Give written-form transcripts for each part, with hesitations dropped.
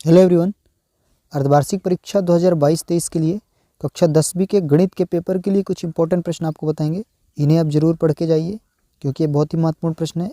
Hello everyone. अर्धवार्षिक परीक्षा 2022-23 के लिए कक्षा 10वीं के गणित के पेपर के लिए कुछ इंपॉर्टेंट प्रश्न आपको बताएंगे। इन्हें आप ज़रूर पढ़ के जाइए क्योंकि ये बहुत ही महत्वपूर्ण प्रश्न है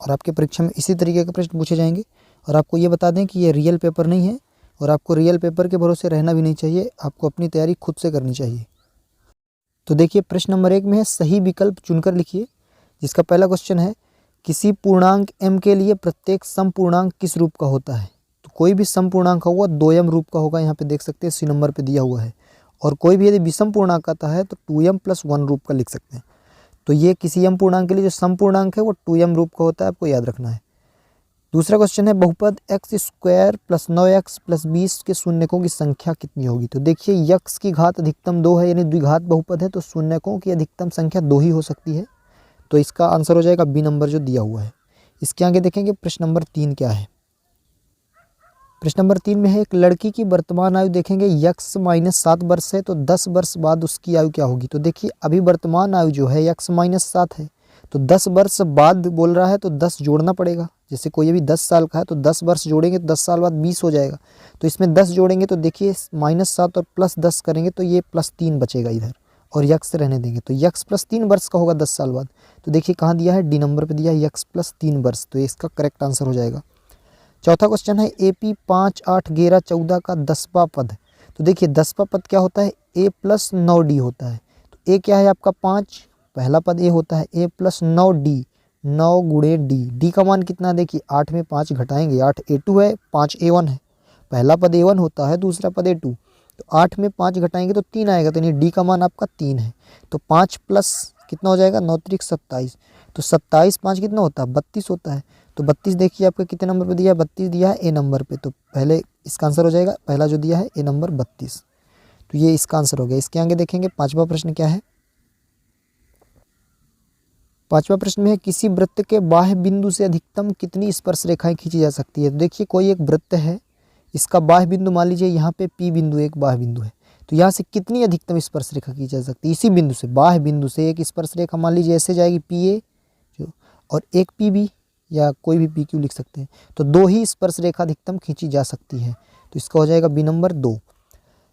और आपके परीक्षा में इसी तरीके के प्रश्न पूछे जाएंगे। और आपको ये बता दें कि ये रियल पेपर नहीं है और आपको रियल पेपर के भरोसे रहना भी नहीं चाहिए, आपको अपनी तैयारी खुद से करनी चाहिए। तो देखिए, प्रश्न नंबर 1 में है सही विकल्प चुनकर लिखिए, जिसका पहला क्वेश्चन है किसी पूर्णांक m के लिए प्रत्येक समपूर्णांक किस रूप का होता है। तो कोई भी समपूर्णांक होगा 2m रूप का होगा, यहाँ पे देख सकते हैं सी नंबर पे दिया हुआ है। और कोई भी यदि विषम पूर्णांक आता है तो 2m + 1 रूप का लिख सकते हैं। तो ये किसी m पूर्णांक के लिए जो समपूर्णांक है वो 2m रूप का होता है, आपको याद रखना है। दूसरा क्वेश्चन है बहुपद x² + 9x + 20 के शून्यकों की संख्या कितनी होगी। तो देखिए, यक्स की घात अधिकतम 2 है, यानी द्विघात बहुपद है, तो शून्यकों की अधिकतम संख्या 2 ही हो सकती है। तो इसका आंसर हो जाएगा बी नंबर जो दिया हुआ है। इसके आगे देखेंगे प्रश्न नंबर 3 क्या है। प्रश्न नंबर 3 में है एक लड़की की वर्तमान आयु देखेंगे x - 7 वर्ष है, तो 10 वर्ष बाद उसकी आयु क्या होगी। तो देखिए, अभी वर्तमान आयु जो है x - 7 है, तो 10 वर्ष बाद बोल रहा है तो 10 जोड़ना पड़ेगा। जैसे कोई अभी 10 साल का है तो 10 वर्ष जोड़ेंगे तो 10 साल बाद 20 हो जाएगा। तो इसमें 10 जोड़ेंगे तो देखिए -7 और +10 करेंगे तो ये +3 बचेगा इधर, और यक्स रहने देंगे तो यक्स +3 वर्ष का होगा 10 साल बाद। तो देखिए कहाँ दिया है, डी नंबर पे दिया है यक्स +3 वर्ष, तो इसका करेक्ट आंसर हो जाएगा। चौथा क्वेश्चन है AP 5, 8, 11, 14 का 10वां पद। तो देखिए 10वां पद क्या होता है, A + 9D होता है। तो A क्या है आपका 5, पहला पद A होता है, A + 9D, 9 × D। D का मान कितना, देखिए 8 में 5 घटाएंगे, 8 A2 है, 5 A1 है। पहला पद A1 होता है, दूसरा पद A2, तो 8 में 5 घटाएंगे तो 3 आएगा, तो यानी डी का मान आपका 3 है। तो 5 प्लस कितना हो जाएगा, 9 × 27, तो 27 5 कितना होता है, 32 होता है। तो 32 देखिए आपका कितने नंबर पे दिया है, 32 दिया है ए नंबर पे। तो पहले इसका आंसर हो जाएगा, पहला जो दिया है ए नंबर 32, तो ये इसका आंसर हो गया। इसके आगे देखेंगे पांचवा प्रश्न क्या है। पांचवा प्रश्न में है किसी वृत्त के बाह्य बिंदु से अधिकतम कितनी स्पर्श रेखाएं खींची जा सकती है। तो देखिए कोई एक वृत्त है, इसका बाह्य बिंदु मान लीजिए यहाँ पे P बिंदु एक बाह्य बिंदु है, तो यहाँ से कितनी अधिकतम स्पर्श रेखा खींची जा सकती है। इसी बिंदु से, बाह्य बिंदु से एक स्पर्श रेखा मान लीजिए ऐसे जाएगी PA जो, और एक PB या कोई भी PQ लिख सकते हैं। तो 2 ही स्पर्श रेखा अधिकतम खींची जा सकती है, तो इसका हो जाएगा बी नंबर 2।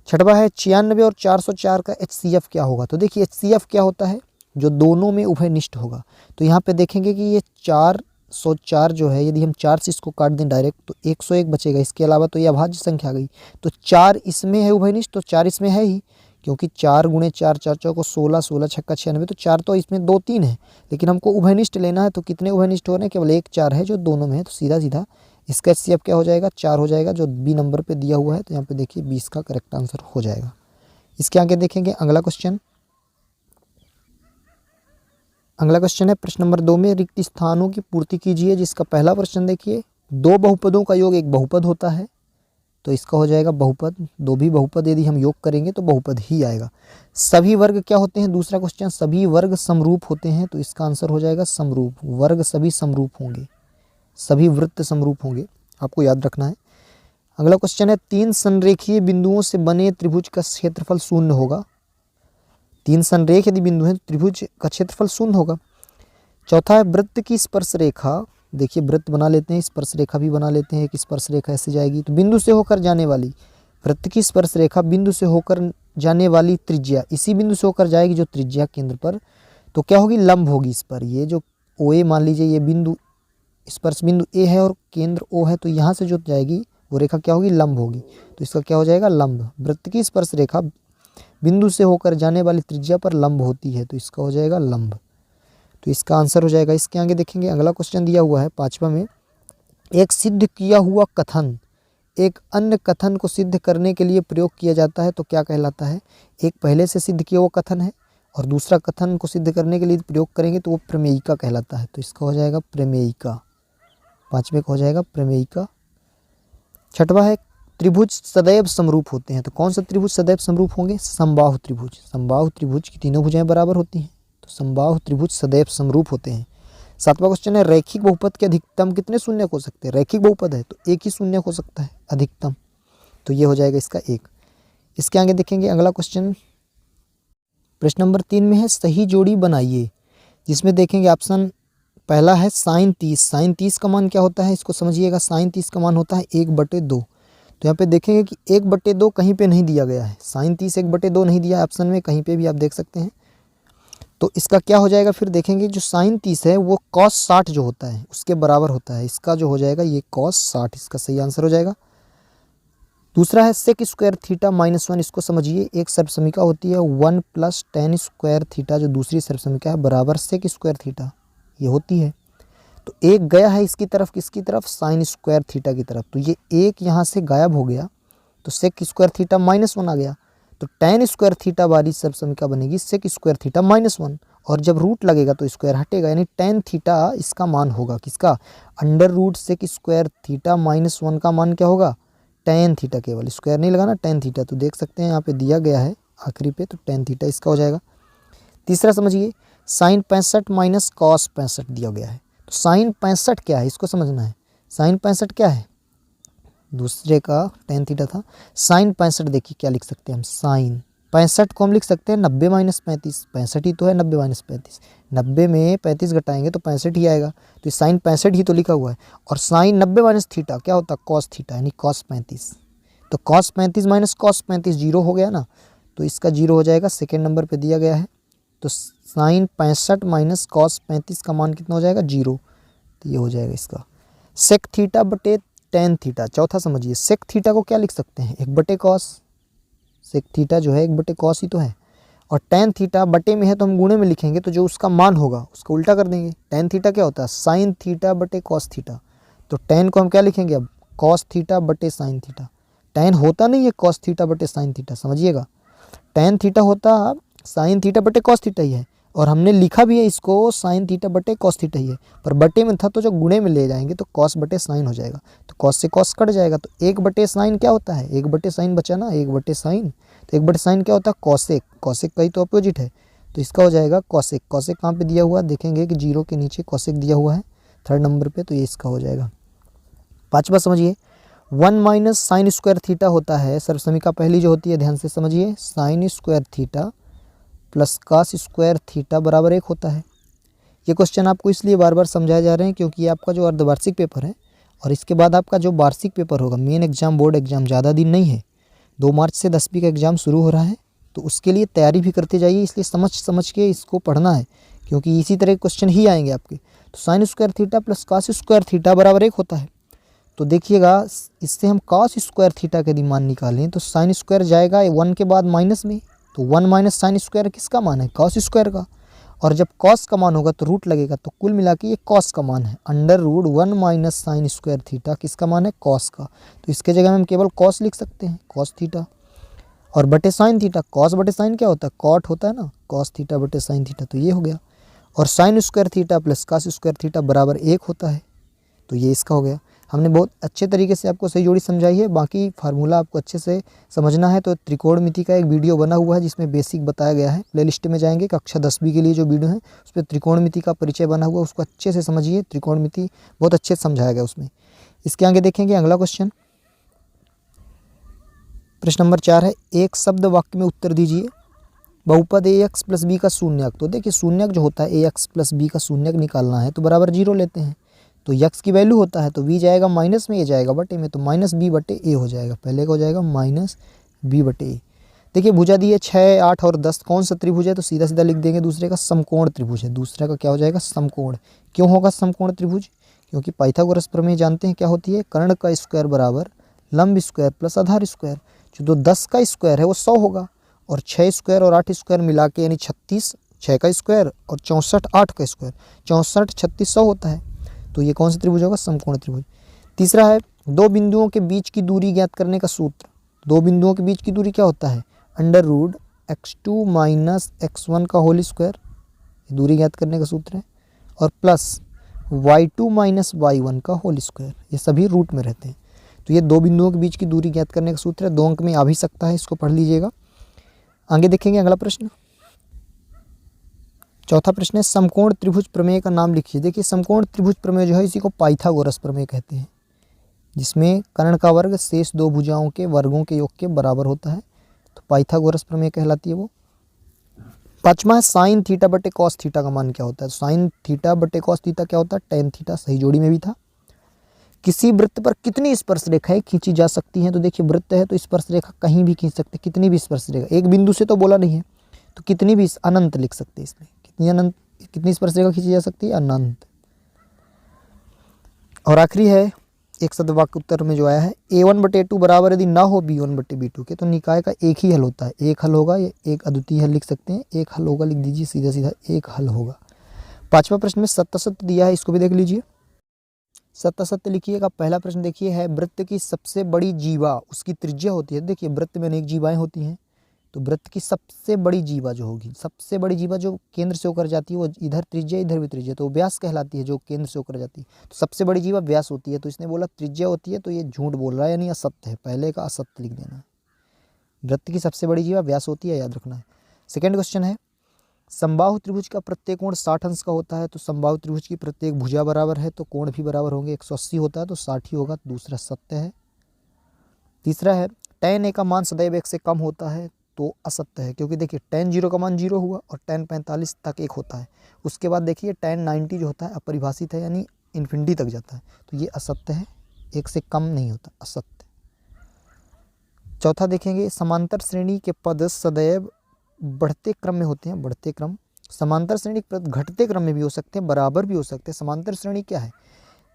छठवा है 96 और 404 का HCF क्या होगा। तो देखिए HCF क्या होता है, जो दोनों में उभयनिष्ठ होगा। तो यहाँ पे देखेंगे कि ये 404 जो है, यदि हम 4 से इसको काट दें डायरेक्ट तो 101 बचेगा। इसके अलावा तो ये अभाज्य संख्या आ गई, तो 4 इसमें है उभयनिष्ठ, तो 4 इसमें है ही, क्योंकि 4 × 4 4 चौको 16, 16 छक्का 96, तो 4 तो इसमें 2 3 है, लेकिन हमको उभयनिष्ठ लेना है। तो कितने उभयनिष्ठ हो रहे हैं, केवल 1 4 है जो दोनों में है। तो सीधा सीधा इसका HCF क्या हो जाएगा, 4 हो जाएगा, जो बी नंबर पर दिया हुआ है। तो यहाँ पे देखिए 20 का करेक्ट आंसर हो जाएगा। इसके आगे देखेंगे अगला क्वेश्चन। अगला क्वेश्चन है प्रश्न नंबर 2 में रिक्त स्थानों की पूर्ति कीजिए, जिसका पहला प्रश्न देखिए 2 बहुपदों का योग एक बहुपद होता है, तो इसका हो जाएगा बहुपद। 2 भी बहुपद यदि हम योग करेंगे तो बहुपद ही आएगा। सभी वर्ग क्या होते हैं, दूसरा क्वेश्चन सभी वर्ग समरूप होते हैं, तो इसका आंसर हो जाएगा समरूप। वर्ग सभी समरूप होंगे, सभी वृत्त समरूप होंगे, आपको याद रखना है। अगला क्वेश्चन है 3 संरेखीय बिंदुओं से बने त्रिभुज का क्षेत्रफल 0 होगा। 3 संरेख यदि बिंदु हैं, त्रिभुज का क्षेत्रफल 0 होगा। चौथा है वृत्त की स्पर्श रेखा। देखिए वृत्त बना लेते हैं, स्पर्श रेखा भी बना लेते हैं। एक स्पर्श रेखा ऐसे जाएगी, तो बिंदु से होकर जाने वाली, वृत्त की स्पर्श रेखा बिंदु से होकर जाने वाली त्रिज्या, इसी बिंदु से होकर जाएगी जो त्रिज्या केंद्र पर, तो क्या होगी, लंब होगी इस पर। ये जो OA मान लीजिए ये बिंदु, स्पर्श बिंदु A है और केंद्र O है, तो यहाँ से जो जाएगी वो रेखा क्या होगी, लंब होगी। तो इसका क्या हो जाएगा, लंब। वृत्त की स्पर्श रेखा बिंदु से होकर जाने वाली त्रिज्या पर लंब होती है, तो इसका हो जाएगा लंब। तो इसका आंसर हो जाएगा। इसके आगे देखेंगे अगला क्वेश्चन दिया हुआ है 5वां में, एक सिद्ध किया हुआ कथन एक अन्य कथन को सिद्ध करने के लिए प्रयोग किया जाता है, तो क्या कहलाता है। एक पहले से सिद्ध किया हुआ कथन है और दूसरा कथन को सिद्ध करने के लिए प्रयोग करेंगे तो वो प्रमेयिका कहलाता है, तो इसका हो जाएगा प्रमेयिका। 5वें का हो जाएगा प्रमेयिका। छठवा है त्रिभुज सदैव समरूप होते हैं, तो कौन सा त्रिभुज सदैव समरूप होंगे, समबाहु त्रिभुज। समबाहु त्रिभुज की तीनों भुजाएं बराबर होती हैं, तो समबाहु त्रिभुज सदैव समरूप होते हैं। 7वां क्वेश्चन है रैखिक बहुपद के अधिकतम कितने शून्य हो सकते हैं। रैखिक बहुपद है तो एक ही शून्य हो सकता है अधिकतम, तो ये हो जाएगा इसका 1। इसके आगे देखेंगे अगला क्वेश्चन। प्रश्न नंबर 3 में है सही जोड़ी बनाइए, जिसमें देखेंगे ऑप्शन पहला है sin 30। sin 30 का मान क्या होता है, इसको समझिएगा। sin 30 का मान होता है 1/2। तो यहाँ पे देखेंगे कि 1/2 कहीं पे नहीं दिया गया है, साइन 30 1/2 नहीं दिया है ऑप्शन में कहीं पे भी, आप देख सकते हैं। तो इसका क्या हो जाएगा, फिर देखेंगे जो साइन 30 है वो cos 60 जो होता है उसके बराबर होता है। इसका जो हो जाएगा ये cos 60, इसका सही आंसर हो जाएगा। दूसरा है सेक स्क्वायर थीटा -1, इसको समझिए। एक सर्वसमीका होती है 1 + tan स्क्वायर थीटा, जो दूसरी सर्वसमीका है बराबर सेक स्क्वायर थीटा, ये होती है। तो एक गया है इसकी तरफ, किसकी तरफ, साइन स्क्वायर थीटा की तरफ, तो ये एक यहाँ से गायब हो गया, तो सेक स्क्वायर थीटा -1 आ गया। तो tan स्क्वायर थीटा वाली सर्वसमीका बनेगी सेक स्क्वायर थीटा -1, और जब रूट लगेगा तो स्क्वायर हटेगा, यानी tan थीटा इसका मान होगा किसका, under root sec square theta -1 का मान क्या होगा, tan थीटा, केवल स्क्वायर नहीं लगाना, tan थीटा। तो देख सकते हैं यहाँ पे दिया गया है आखिरी पे, तो tan थीटा इसका हो जाएगा। तीसरा समझिए, साइन 65 - cos 65 दिया गया है। तो साइन 65 क्या है, इसको समझना है। साइन 65 क्या है, दूसरे का tan थीटा था। साइन 65 देखिए क्या लिख सकते हैं हम, साइन 65 को हम लिख सकते हैं 90 - 35, 65 ही तो है, 90 - 35, 90 में 35 घटाएंगे तो 65 ही आएगा, तो ये साइन 65 ही तो लिखा हुआ है। और साइन 90 - थीटा क्या होता है, cos थीटा, यानी cos 35। तो cos 35 - cos 35 जीरो हो गया ना, तो इसका जीरो हो जाएगा, सेकेंड नंबर पे दिया गया है। तो साइन 65 - cos 35 का मान कितना हो जाएगा, जीरो, तो ये हो जाएगा इसका। सेक थीटा बटे tan थीटा, चौथा समझिए, सेक थीटा को क्या लिख सकते हैं, 1/cos, सेक थीटा जो है 1/cos ही तो है, और tan थीटा बटे में है तो हम गुणे में लिखेंगे, तो जो उसका मान होगा उसको उल्टा कर देंगे। tan थीटा क्या होता है, साइन थीटा बटे cos थीटा, तो tan को हम क्या लिखेंगे अब, cos थीटा बटे साइन थीटा। tan होता नहीं है cos थीटा बटे साइन थीटा, समझिएगा, tan थीटा होता साइन थीटा बटे cos थीटा ही है, और हमने लिखा भी है इसको साइन थीटा बटे cos थीटा ही है, पर बटे में था तो जो गुणे में ले जाएंगे तो cos बटे साइन हो जाएगा, तो cos से cos कट जाएगा, तो 1/sin क्या होता है, 1/sin बचा ना, 1/sin, तो 1/sin क्या होता है, कॉसेक, कॉसेक का ही तो अपोजिट है, तो इसका हो जाएगा कॉसेक। कॉसेक कहाँ पे दिया हुआ है, देखेंगे कि जीरो के नीचे कॉसेक दिया हुआ है थर्ड नंबर पे, तो ये इसका हो जाएगा। पाँचवा समझिए, 1 - साइन स्क्वायर थीटा होता है, सर्वसमीका पहली जो होती है ध्यान से समझिए, sign square theta plus cos square theta बराबर 1 होता है। ये क्वेश्चन आपको इसलिए बार बार समझाए जा रहे हैं क्योंकि ये आपका जो अर्धवार्षिक पेपर है, और इसके बाद आपका जो वार्षिक पेपर होगा, मेन एग्जाम, बोर्ड एग्जाम, ज़्यादा दिन नहीं है, 2 मार्च से 10वीं का एग्ज़ाम शुरू हो रहा है, तो उसके लिए तैयारी भी करते जाइए, इसलिए समझ समझ के इसको पढ़ना है, क्योंकि इसी तरह के क्वेश्चन ही आएंगे आपके। तो sign square theta plus cos square theta बराबर 1 होता है। तो देखिएगा, इससे हम cos स्क्वायर थीटा के यदि मान निकालें तो साइन स्क्वायर जाएगा 1 के बाद माइनस में, तो 1 - साइन स्क्वायर किसका मान है, cos स्क्वायर का, और जब cos का मान होगा तो रूट लगेगा, तो कुल मिला के ये cos का मान है, under root 1 - sine square theta किसका मान है, cos का, तो इसके जगह में हम केवल cos लिख सकते हैं, cos थीटा, और बटे साइन थीटा, cos बटे साइन क्या होता है, cot होता है ना, cos थीटा बटे साइन थीटा, तो ये हो गया। और sign square theta plus cos square theta बराबर 1 होता है, तो ये इसका हो गया। हमने बहुत अच्छे तरीके से आपको सही जोड़ी समझाई है, बाकी फार्मूला आपको अच्छे से समझना है तो त्रिकोणमिति का एक वीडियो बना हुआ है जिसमें बेसिक बताया गया है, प्लेलिस्ट में जाएंगे, कक्षा 10वीं के लिए जो वीडियो है उस पर त्रिकोणमिति का परिचय बना हुआ है, उसको अच्छे से समझिए, त्रिकोणमिति बहुत अच्छे से समझाया गया उसमें। इसके आगे देखेंगे अगला क्वेश्चन, प्रश्न नंबर 4 है, एक शब्द वाक्य में उत्तर दीजिए, बहुपद ax + b का शून्यक। तो देखिए शून्यक जो होता है ax + b का शून्यक निकालना है तो बराबर 0 लेते हैं, तो x की वैल्यू होता है तो v जाएगा माइनस में, ये जाएगा बटे में, तो -b/a हो जाएगा, पहले का हो जाएगा -b/a। देखिए भुजा दी है 6, 8 और 10, कौन सा त्रिभुज है, तो सीधा सीधा लिख देंगे दूसरे का समकोण त्रिभुज है, दूसरा का क्या हो जाएगा, समकोण। क्यों होगा समकोण त्रिभुज, क्योंकि पाइथागोरस प्रमेय जानते हैं क्या होती है, कर्ण का स्क्वायर बराबर लंब स्क्वायर प्लस आधार स्क्वायर, जो 10 का स्क्वायर है वो 100 होगा, और 6 स्क्वायर और 8 स्क्वायर मिला के यानी 36, 6 का स्क्वायर और 64 8 का स्क्वायर, 64 36 100 होता है, तो ये कौन सा त्रिभुज होगा, समकोण त्रिभुज। तीसरा है, दो बिंदुओं के बीच की दूरी ज्ञात करने का सूत्र, दो बिंदुओं के बीच की दूरी क्या होता है, अंडर रूट x2 - x1 का होल स्क्वायर, दूरी ज्ञात करने का सूत्र है, और प्लस y2 - y1 का होल स्क्वायर, ये सभी रूट में रहते हैं, तो ये दो बिंदुओं के बीच की दूरी ज्ञात करने का सूत्र है, 2 अंक में आ भी सकता है, इसको पढ़ लीजिएगा। आगे देखेंगे अगला प्रश्न, चौथा प्रश्न है, समकोण त्रिभुज प्रमेय का नाम लिखिए। देखिए समकोण त्रिभुज प्रमेय जो है इसी को पाइथागोरस प्रमेय कहते हैं, जिसमें कर्ण का वर्ग शेष दो भुजाओं के वर्गों के योग के बराबर होता है, तो पाइथागोरस प्रमेय कहलाती है वो। पांचवा है, साइन थीटा बटे कॉस थीटा का मान क्या होता है, साइन थीटा बटे कॉस थीटा क्या होता है, टेन थीटा, सही जोड़ी में भी था। किसी वृत्त पर कितनी स्पर्श रेखाएं खींची जा सकती हैं? तो देखिए वृत्त है तो स्पर्श रेखा कहीं भी खींच सकते, कितनी भी स्पर्श रेखा, एक बिंदु से तो बोला नहीं है, तो कितनी भी, अनंत लिख सकते हैं इसमें। कितनी अनंत, कितनी स्पर्श रेखा खींची जा सकती है? अनंत। और आखिरी है एक सदवाक्य उत्तर में जो आया है, A1/A2 बराबर यदि ना हो B1/B2 के, तो निकाय का एक ही हल होता है। एक हल होगा, या एक अद्वितीय हल लिख सकते हैं, एक हल होगा लिख दीजिए, सीधा सीधा एक हल होगा। 5वां प्रश्न में सत्य दिया है, इसको भी देख लीजिए। सत्य लिखिएगा। पहला प्रश्न देखिए है, वृत्त की सबसे बड़ी जीवा उसकी त्रिज्या होती है। देखिए वृत्त में अनेक जीवाएं होती हैं, तो वृत्त की सबसे बड़ी जीवा जो होगी, सबसे बड़ी जीवा जो केंद्र से होकर जाती है, वो इधर त्रिज्या इधर भी त्रिज्या, तो व्यास कहलाती है जो केंद्र से होकर जाती है। तो सबसे बड़ी जीवा व्यास होती है, तो इसने बोला त्रिज्या होती है, तो ये झूठ बोल रहा है, यानी असत्य है। पहले का असत्य लिख देना है। वृत्त की सबसे बड़ी जीवा व्यास होती है, याद रखना है। सेकेंड क्वेश्चन है, समबाहु त्रिभुज का प्रत्येक कोण 60 अंश का होता है, तो समबाहु त्रिभुज की प्रत्येक भुजा बराबर है, तो कोण भी बराबर होंगे। 180 होता है तो 60 ही होगा, दूसरा सत्य है। तीसरा है, tan a का मान सदैव 1 से कम होता है, तो असत्य है, क्योंकि देखिए tan 0 का मान 0 हुआ और tan 45 तक 1 होता है। उसके बाद देखिए tan 90 जो होता है अपरिभाषित है, यानी इन्फिनिटी तक जाता है, तो ये असत्य है, 1 से कम नहीं होता, असत्य। चौथा देखेंगे, समांतर श्रेणी के पद सदैव बढ़ते क्रम में होते हैं, बढ़ते क्रम। समांतर श्रेणी के पद घटते क्रम में भी हो सकते हैं, बराबर भी हो सकते हैं। समांतर श्रेणी क्या है?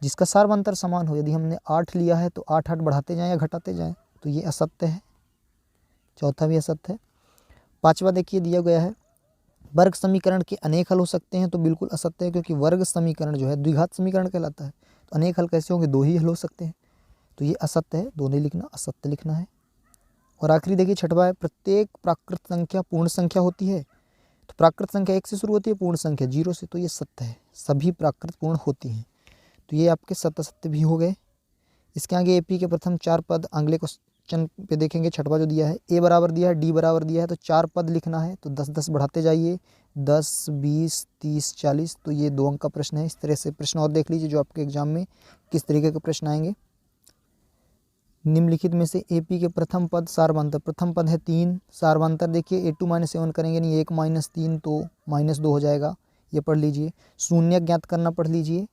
जिसका सार्वंतर समान हो। यदि हमने 8 लिया है तो 8 बढ़ाते जाएं या घटाते जाएं, तो ये असत्य है, चौथा भी असत्य है। 5वां देखिए दिया गया है, वर्ग समीकरण के अनेक हल हो सकते हैं, तो बिल्कुल असत्य है, क्योंकि वर्ग समीकरण जो है द्विघात समीकरण कहलाता है, तो अनेक हल कैसे होंगे? 2 ही हल हो सकते हैं, तो ये असत्य है, 2 नहीं लिखना, असत्य लिखना है। और आखिरी देखिए 6वां है, प्रत्येक प्राकृत संख्या पूर्ण संख्या होती है, तो प्राकृत संख्या 1 से शुरू होती है, पूर्ण संख्या 0 से, तो ये सत्य है, सभी प्राकृत पूर्ण होती हैं, तो ये आपके सत्य भी हो गए। इसके आगे AP के प्रथम 4 पद अगले क्वेश्चन पे देखेंगे। 6वां जो दिया है, A बराबर दिया है, D बराबर दिया है, तो 4 पद लिखना है, तो 10-10 बढ़ाते जाइए, 10, 20, 30, 40, तो ये 2 अंक का प्रश्न है। इस तरह से प्रश्न और देख लीजिए जो आपके एग्जाम में किस तरीके के प्रश्न आएंगे। निम्नलिखित में से AP के प्रथम पद सार्वंतर, प्रथम पद है 3, सार्वंतर देखिए A2 - A1 करेंगे, नहीं 1 - 3 तो -2 हो जाएगा, ये पढ़ लीजिए। शून्य ज्ञात करना पढ़ लीजिए,